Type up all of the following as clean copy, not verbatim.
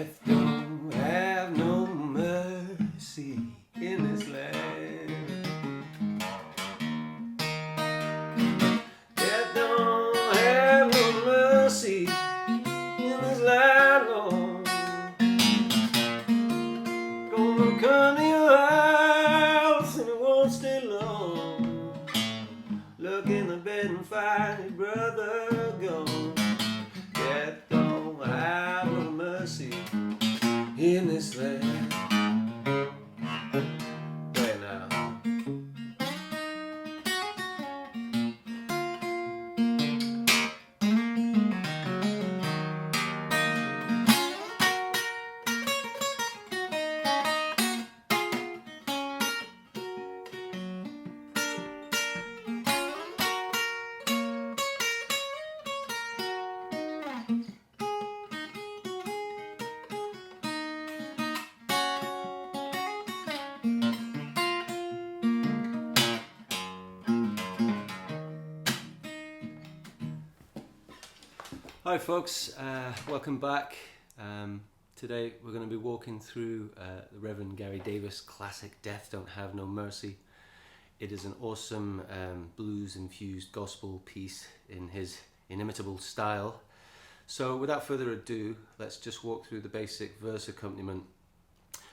Death don't have no mercy in this land. Death don't have no mercy in this land, Lord. Gonna come to your house and it won't stay long. Look in the bed and find your brother gone. Death don't have no mercy in this land. Play now. Hi folks, welcome back. Today we're going to be walking through the Rev Gary Davis classic Death Don't Have No Mercy. It is an awesome blues infused gospel piece in his inimitable style. So without further ado, let's just walk through the basic verse accompaniment.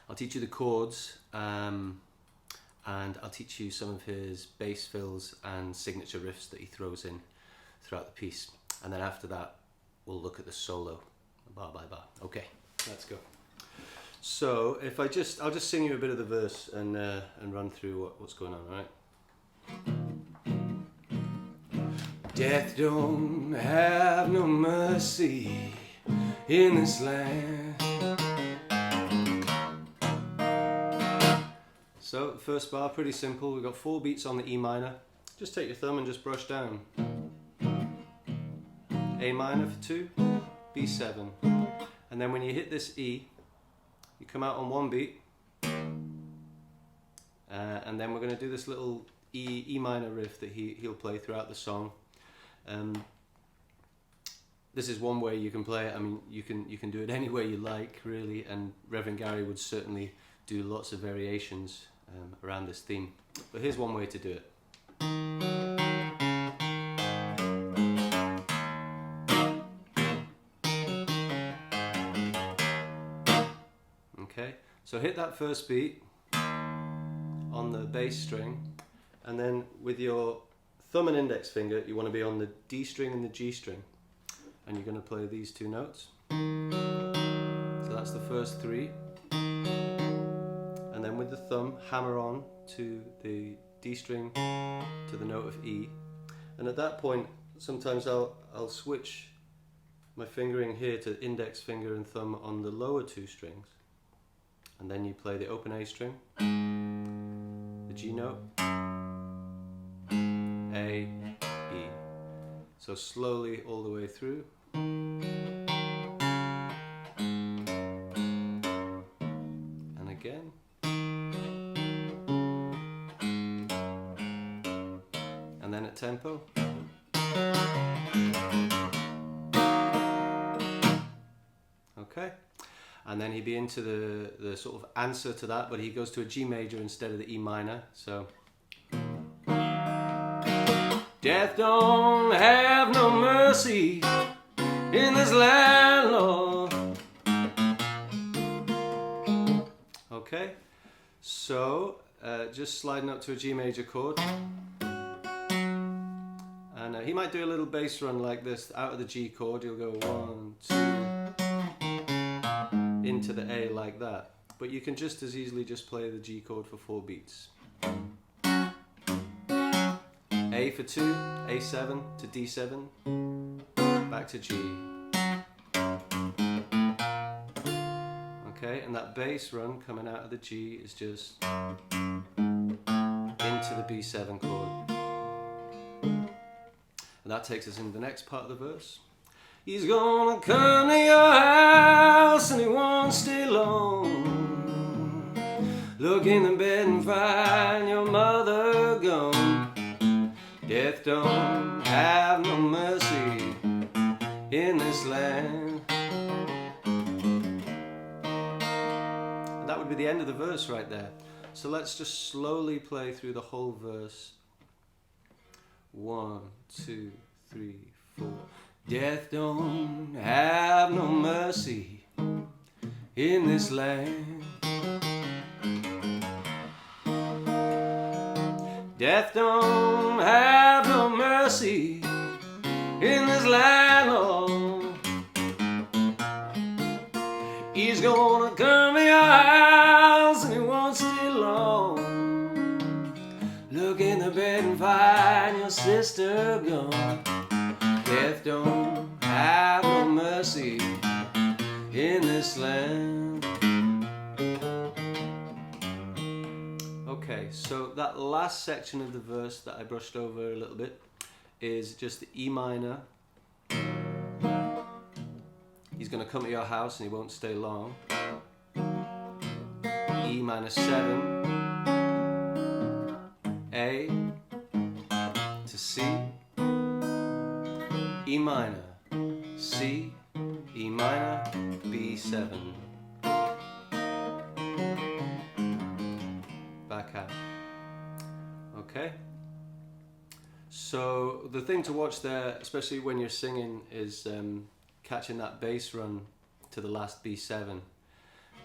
I'll teach you the chords and I'll teach you some of his bass fills and signature riffs that he throws in throughout the piece. And then after that we'll look at the solo, bar by bar. Okay, let's go. So if I'll just sing you a bit of the verse and run through what's going on, all right? Death don't have no mercy in this land. So the first bar, pretty simple. We've got 4 beats on the E minor. Just take your thumb and just brush down. A minor for 2, B7, and then when you hit this E, you come out on 1 beat, and then we're going to do this little E minor riff that he'll play throughout the song. This is one way you can play it. I mean, you can do it any way you like, really, and Rev Gary would certainly do lots of variations around this theme. But here's one way to do it. Okay, so hit that first beat on the bass string, and then with your thumb and index finger you want to be on the D string and the G string, and you're going to play these 2 notes. So that's the first 3, and then with the thumb hammer on to the D string to the note of E, and at that point sometimes I'll switch my fingering here to index finger and thumb on the lower 2 strings. And then you play the open A string, the G note, A, E. So slowly all the way through. And again. And then at tempo. Okay. And then he'd be into the sort of answer to that, but he goes to a G major instead of the E minor. So death don't have no mercy in this land, Lord. Okay, so just sliding up to a G major chord. And he might do a little bass run like this out of the G chord. You'll go 1, 2, into the A like that, but you can just as easily just play the G chord for 4 beats. A for 2, A7 to D7, back to G. Okay, and that bass run coming out of the G is just into the B7 chord. And that takes us into the next part of the verse. He's gonna come to your house and he won't stay long. Look in the bed and find your mother gone. Death don't have no mercy in this land. be the end of the verse right there. So let's just slowly play through the whole verse. 1, 2, 3, 4. Death don't have no mercy in this land. Death don't have no mercy in this land, Lord. He's gonna come to your house and he won't stay long. Look in the bed and find your sister gone. Death don't have no mercy in this land. Okay, so that last section of the verse that I brushed over a little bit is just the E minor. He's going to come to your house and he won't stay long. E minor 7, A to C, E minor, C, E minor, B7. Back out. Okay? So the thing to watch there, especially when you're singing, is catching that bass run to the last B7.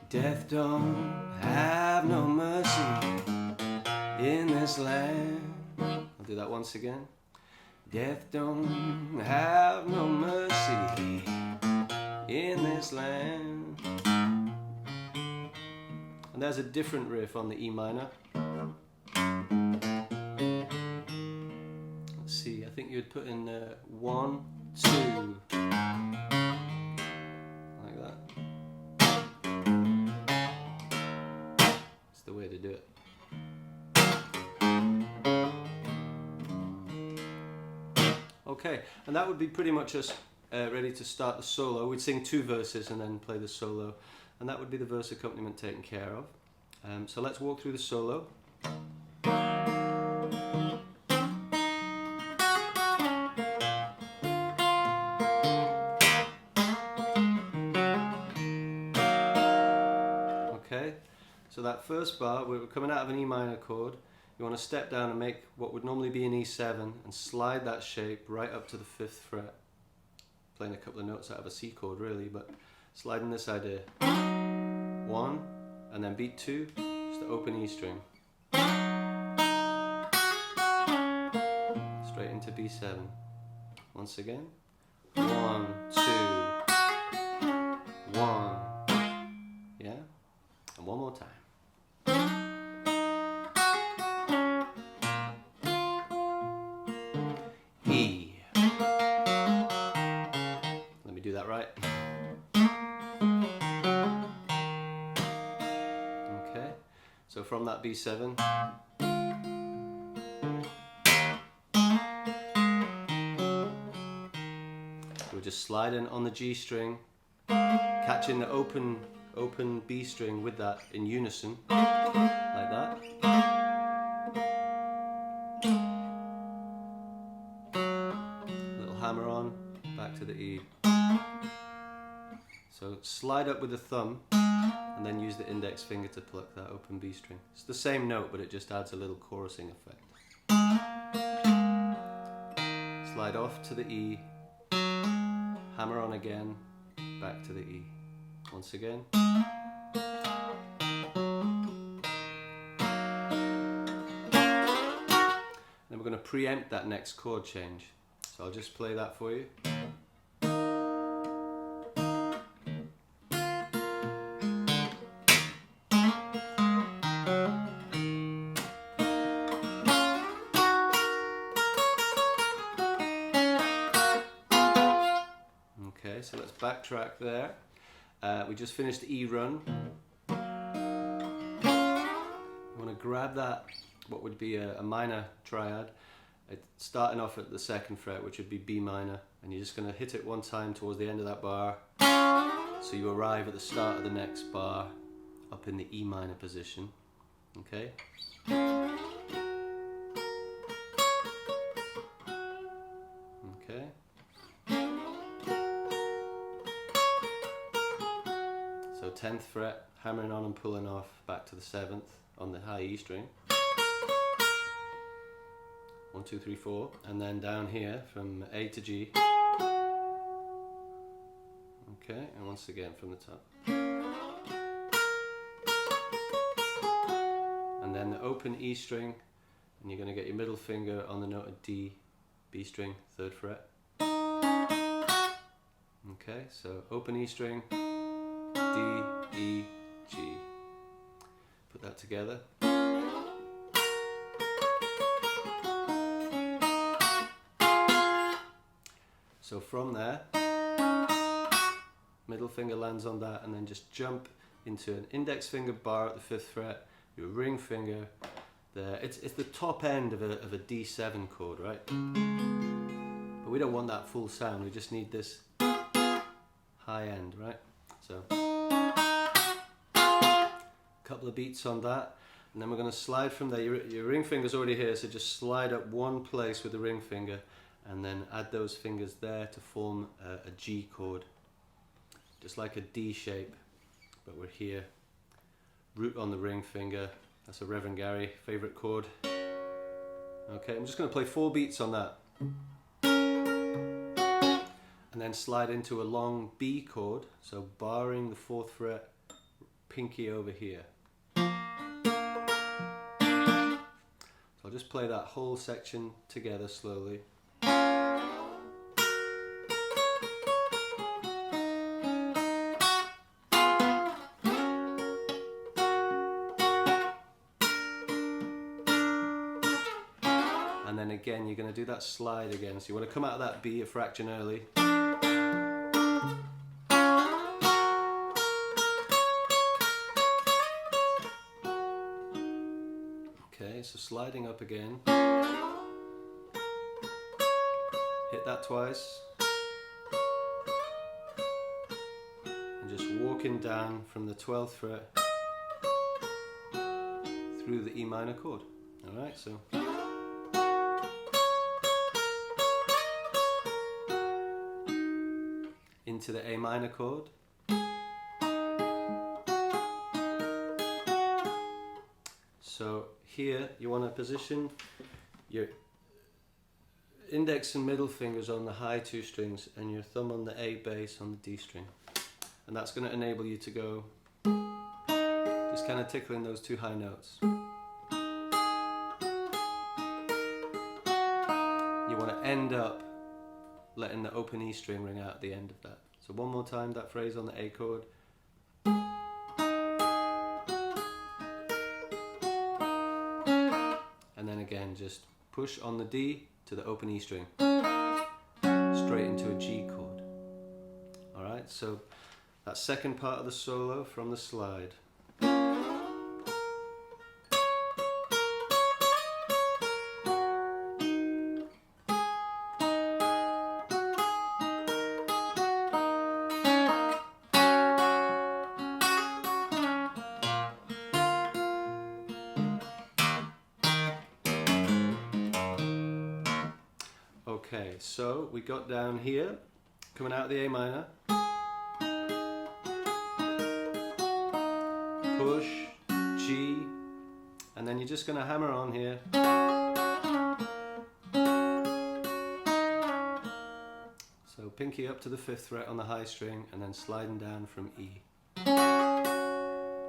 Death don't have no mercy in this land. I'll do that once again. Death don't have no mercy in this land. And there's a different riff on the E minor. Let's see, I think you'd put in 1, 2. Like that. That's the way to do it. Okay, and that would be pretty much us ready to start the solo. We'd sing 2 verses and then play the solo, and that would be the verse accompaniment taken care of. So let's walk through the solo. Okay, so that first bar, we're coming out of an E minor chord. You want to step down and make what would normally be an E7 and slide that shape right up to the 5th fret. Playing a couple of notes out of a C chord really, but sliding this idea. 1, and then beat 2, just the open E string. Straight into B7. Once again. 1, 2, 1. Yeah? And one more time. E. Let me do that right. Okay, so from that B7, we're just sliding on the G string, catching the open B string with that in unison, like that. Hammer on, back to the E. So slide up with the thumb and then use the index finger to pluck that open B string. It's the same note, but it just adds a little chorusing effect. Slide off to the E, hammer on again, back to the E. Once again. Then we're going to preempt that next chord change. So I'll just play that for you. Okay, so let's backtrack there. We just finished the E run. You want to grab that, what would be a minor triad, starting off at the 2nd fret, which would be B minor, and you're just going to hit it one time towards the end of that bar, so you arrive at the start of the next bar up in the E minor position. Okay? Okay. So 10th fret, hammering on and pulling off back to the 7th on the high E string. 1, 2, 3, 4, and then down here from A to G. Okay, and once again from the top. And then the open E string, and you're going to get your middle finger on the note of D, B string, 3rd fret. Okay, so open E string, D, E, G. Put that together. So from there, middle finger lands on that, and then just jump into an index finger bar at the 5th fret, your ring finger there. It's the top end of a D7 chord, right? But we don't want that full sound, we just need this high end, right? So, a couple of beats on that, and then we're going to slide from there. Your ring finger's already here, so just slide up one place with the ring finger, and then add those fingers there to form a G chord. Just like a D shape, but we're here. Root on the ring finger. That's a Rev Gary favourite chord. Okay, I'm just going to play 4 beats on that. And then slide into a long B chord, so barring the 4th fret, pinky over here. So I'll just play that whole section together slowly. And then again, you're going to do that slide again. So you want to come out of that B a fraction early. Okay, so sliding up again. Hit that twice. And just walking down from the 12th fret through the E minor chord. Alright, so. Into the A minor chord. So here you want to position your index and middle fingers on the high 2 strings and your thumb on the A bass on the D string. And that's going to enable you to go just kind of tickling those 2 high notes. You want to end up letting the open E string ring out at the end of that. So one more time that phrase on the A chord. And then again just push on the D to the open E string. Straight into a G chord. Alright, so that second part of the solo from the slide. Okay, so we got down here, coming out of the A minor. Push, G, and then you're just going to hammer on here. So pinky up to the 5th fret on the high string and then sliding down from E.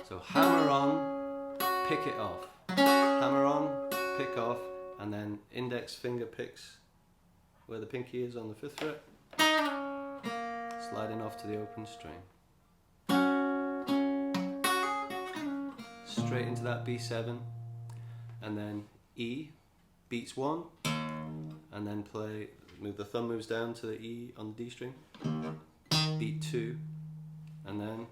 So hammer on, pick it off. Hammer on, pick off, and then index finger picks where the pinky is on the 5th fret, sliding off to the open string. Straight into that B7, and then E, beats 1, and then play, the thumb moves down to the E on the D string, beat 2, and then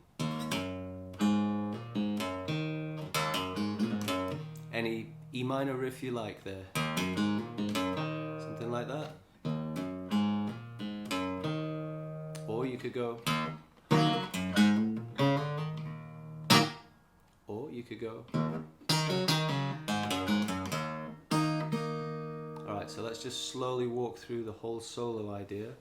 any E minor riff you like there, something like that. Or you could go, or you could go. Alright, so let's just slowly walk through the whole solo idea.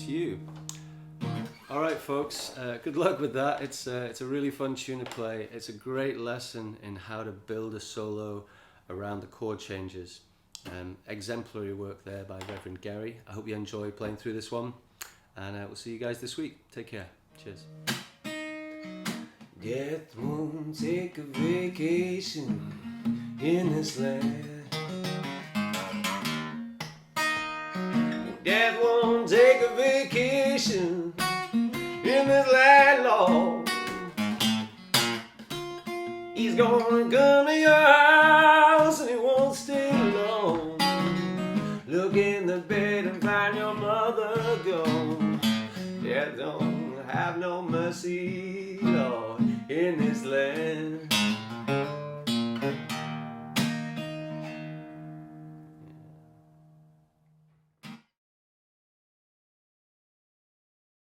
to you. All right, folks, good luck with that. It's a really fun tune to play. It's a great lesson in how to build a solo around the chord changes. Exemplary work there by Rev Gary. I hope you enjoy playing through this one, and we'll see you guys this week. Take care. Cheers. Death won't take a vacation in this land. Death won't take a vacation in this land, Lord. He's gonna come to your house and he won't stay long. Look in the bed and find your mother gone. Death don't have no mercy, Lord, in this land.